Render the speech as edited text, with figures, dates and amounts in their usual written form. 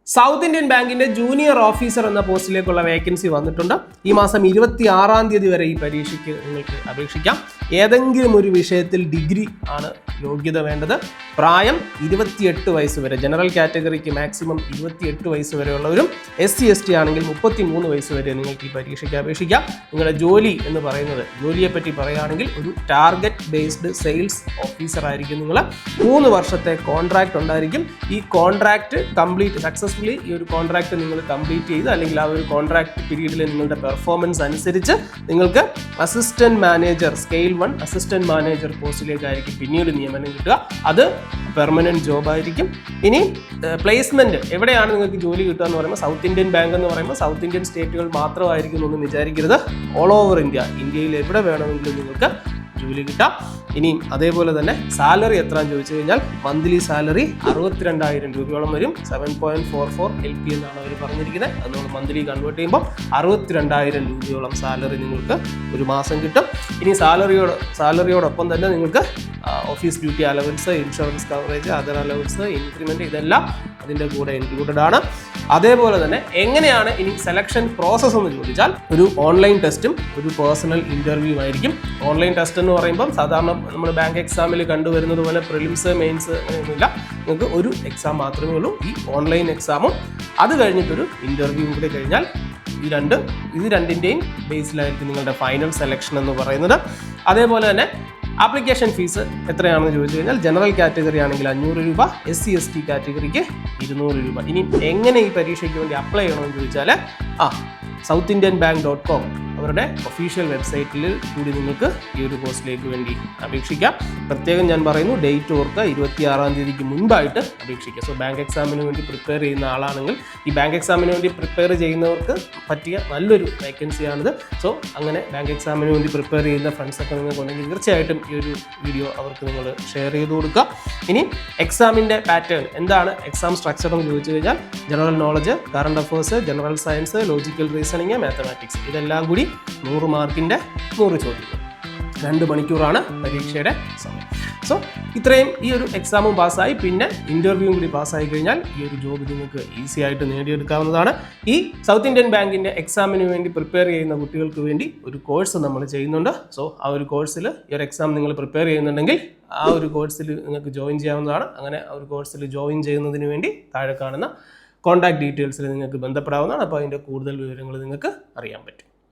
South Indian ബാങ്കിന്റെ junior officer എന്ന പോസ്റ്റിലേക്കുള്ള vacancy വന്നിട്ടുണ്ട്. ഈ മാസം 26-ാം തീയതി വരെ ഈ പരീക്ഷയ്ക്ക് നിങ്ങൾക്ക് അപേക്ഷിക്കാം. ഏതെങ്കിലും ഒരു വിഷയത്തിൽ ഡിഗ്രി ആണ് യോഗ്യത വേണ്ടത്. പ്രായം 28 വയസ്സ് വരെ, ജനറൽ കാറ്റഗറിക്ക് മാക്സിമം 28 വയസ്സ് വരെയുള്ളവരും, SC/ST ആണെങ്കിൽ 33 വയസ്സ് വരെ നിങ്ങൾക്ക് ഈ പരീക്ഷയ്ക്ക് അപേക്ഷിക്കാം. നിങ്ങളുടെ ജോലി എന്ന് പറയുന്നത്, ജോലിയെ പറ്റി പറയുകയാണെങ്കിൽ ഒരു ടാർഗറ്റ് ബേസ്ഡ് സെയിൽസ് ഓഫീസർ ആയിരിക്കും നിങ്ങൾ. 3 വർഷത്തെ കോൺട്രാക്ട് ഉണ്ടായിരിക്കും. ഈ കോൺട്രാക്ട് സക്സസ്ഫുള്ളി ഈ ഒരു കോൺട്രാക്ട് നിങ്ങൾ കംപ്ലീറ്റ് ചെയ്ത്, അല്ലെങ്കിൽ ആ ഒരു കോൺട്രാക്ട് പീരീഡിൽ നിങ്ങളുടെ പെർഫോമൻസ് അനുസരിച്ച് നിങ്ങൾക്ക് assistant manager, scale 1 assistant manager പോസ്റ്റിലേക്കായിരിക്കും പിന്നീട് നിയമനം കിട്ടുക. അത് പെർമനന്റ് ജോബ് ആയിരിക്കും. ഇനി പ്ലേസ്മെന്റ് എവിടെയാണ് നിങ്ങൾക്ക് ജോലി കിട്ടുക എന്ന് പറയുമ്പോൾ, സൗത്ത് ഇന്ത്യൻ ബാങ്ക് എന്ന് പറയുമ്പോൾ സൗത്ത് ഇന്ത്യൻ സ്റ്റേറ്റുകൾ മാത്രമായിരിക്കും എന്നൊന്നും വിചാരിക്കരുത്. ഓൾ ഓവർ ഇന്ത്യയിൽ എവിടെ വേണമെങ്കിലും നിങ്ങൾക്ക് ജോലി കിട്ടാം. ഇനിയും അതേപോലെ തന്നെ സാലറി എത്രയാണെന്ന് ചോദിച്ചു കഴിഞ്ഞാൽ മന്ത്ലി സാലറി 62,000 രൂപയോളം വരും. 7.44 LP എന്നാണ് അവർ പറഞ്ഞിരിക്കുന്നത്. അത് നമ്മൾ മന്ത്ലി കൺവേർട്ട് ചെയ്യുമ്പോൾ 62,000 രൂപയോളം സാലറി നിങ്ങൾക്ക് ഒരു മാസം കിട്ടും. ഇനി സാലറിയോടൊപ്പം തന്നെ നിങ്ങൾക്ക് office duty allowance, insurance coverage, other allowance, increment, ഇതെല്ലാം അതിൻ്റെ കൂടെ ഇൻക്ലൂഡഡ് ആണ്. അതേപോലെ തന്നെ എങ്ങനെയാണ് ഇനി സെലക്ഷൻ പ്രോസസ്സ് എന്ന് ചോദിച്ചാൽ, ഒരു ഓൺലൈൻ ടെസ്റ്റും ഒരു പേഴ്സണൽ ഇന്റർവ്യൂ ആയിരിക്കും. ഓൺലൈൻ ടെസ്റ്റ് എന്ന് പറയുമ്പം സാധാരണ നമ്മൾ ബാങ്ക് എക്സാമിൽ കണ്ടുവരുന്നത് പോലെ പ്രിലിംസ്, മെയിൻസ് അങ്ങനെയൊന്നുമില്ല. നിങ്ങൾക്ക് ഒരു എക്സാം മാത്രമേ ഉള്ളൂ, ഈ ഓൺലൈൻ എക്സാമും. അത് കഴിഞ്ഞിട്ടൊരു ഇന്റർവ്യൂ കൂടി കഴിഞ്ഞാൽ ഇത് രണ്ടിൻ്റെയും ബേസിലായിരിക്കും നിങ്ങളുടെ ഫൈനൽ സെലക്ഷൻ എന്ന് പറയുന്നത്. അതേപോലെ തന്നെ ആപ്ലിക്കേഷൻ ഫീസ് എത്രയാണെന്ന് ചോദിച്ചു കഴിഞ്ഞാൽ, ജനറൽ കാറ്റഗറി ആണെങ്കിൽ 500 രൂപ, SC/ST കാറ്റഗറിക്ക് 200 രൂപ. ഇനി എങ്ങനെ ഈ പരീക്ഷയ്ക്ക് വേണ്ടി അപ്ലൈ ചെയ്യണമെന്ന് ചോദിച്ചാൽ, southindianbank.com അവരുടെ ഒഫീഷ്യൽ വെബ്സൈറ്റിൽ കൂടി നിങ്ങൾക്ക് ഈ ഒരു കോഴ്സിലേക്ക് വേണ്ടി അപേക്ഷിക്കാം. പ്രത്യേകം ഞാൻ പറയുന്നു, ഡേറ്റ് ഓർക്കുക, 26-ാം തീയതിക്ക് മുൻപായിട്ട് അപേക്ഷിക്കുക. സോ ബാങ്ക് എക്സാമിന് വേണ്ടി പ്രിപ്പയർ ചെയ്യുന്ന ആളാണെങ്കിൽ, ഈ ബാങ്ക് എക്സാമിന് വേണ്ടി പ്രിപ്പയർ ചെയ്യുന്നവർക്ക് പറ്റിയ നല്ലൊരു വേക്കൻസിയാണിത്. സോ അങ്ങനെ ബാങ്ക് എക്സാമിന് വേണ്ടി പ്രിപ്പയർ ചെയ്യുന്ന ഫ്രണ്ട്സൊക്കെ നിങ്ങൾക്കുണ്ടെങ്കിൽ തീർച്ചയായിട്ടും ഈ ഒരു വീഡിയോ അവർക്ക് നിങ്ങൾ ഷെയർ ചെയ്ത് കൊടുക്കുക. ഇനി എക്സാമിൻ്റെ പാറ്റേൺ എന്താണ്, എക്സാം സ്ട്രക്ചർ എന്ന് ചോദിച്ചു കഴിഞ്ഞാൽ, general knowledge, current affairs, general science, logical reasoning, mathematics, ഇതെല്ലാം കൂടി 100 മാർക്കിൻ്റെ 100 ചോദ്യങ്ങൾ. 2 മണിക്കൂറാണ് പരീക്ഷയുടെ സമയം. സോ ഇത്രയും ഈ ഒരു എക്സാമും പാസ്സായി, പിന്നെ ഇൻ്റർവ്യൂവും കൂടി പാസ്സായി കഴിഞ്ഞാൽ ഈ ഒരു ജോബ് നിങ്ങൾക്ക് ഈസി ആയിട്ട് നേടിയെടുക്കാവുന്നതാണ്. ഈ സൗത്ത് ഇന്ത്യൻ ബാങ്കിൻ്റെ എക്സാമിന് വേണ്ടി പ്രിപ്പയർ ചെയ്യുന്ന കുട്ടികൾക്ക് വേണ്ടി ഒരു കോഴ്സ് നമ്മൾ ചെയ്യുന്നുണ്ട്. സോ ആ ഒരു കോഴ്സിൽ ഈ ഒരു എക്സാം നിങ്ങൾ പ്രിപ്പയർ ചെയ്യുന്നുണ്ടെങ്കിൽ ആ ഒരു കോഴ്സിൽ നിങ്ങൾക്ക് ജോയിൻ ചെയ്യാവുന്നതാണ്. അങ്ങനെ ആ ഒരു കോഴ്സിൽ ജോയിൻ ചെയ്യുന്നതിന് വേണ്ടി താഴെ കാണുന്ന കോൺടാക്ട് ഡീറ്റെയിൽസിൽ നിങ്ങൾക്ക് ബന്ധപ്പെടാവുന്നതാണ്. അപ്പോൾ അതിൻ്റെ കൂടുതൽ വിവരങ്ങൾ നിങ്ങൾക്ക് അറിയാൻ പറ്റും.